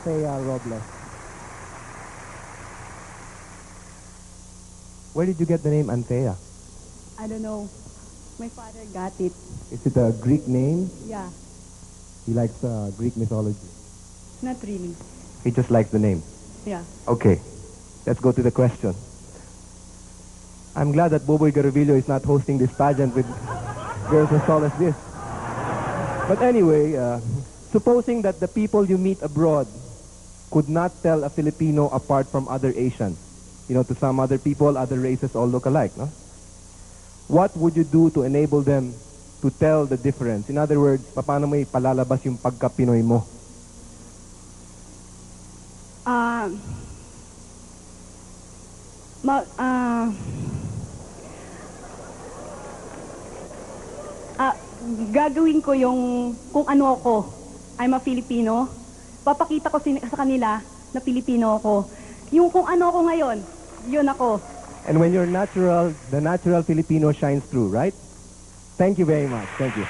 Anthea Robles. Where did you get the name Anthea? I don't know. My father got it. Is it a Greek name? Yeah, He likes Greek mythology. not really. He just likes the name. Yeah. Okay, let's go to the question. I'm glad that Boboy Garavillo is not hosting this pageant with girls as tall as this. But anyway, supposing that the people you meet abroad could not tell a Filipino apart from other Asians, you know, to some other people, other races all look alike, no? What would you do to enable them to tell the difference? In other words, paano mo ipalalabas yung pagka-Pinoy mo? Ma, gagawin ko yung kung ano ako. I'm a Filipino. Papakita ko sa kanila na Filipino ako. Yung kung ano ako ngayon, yun ako. And when you're natural, the natural Filipino shines through, right? Thank you very much. Thank you.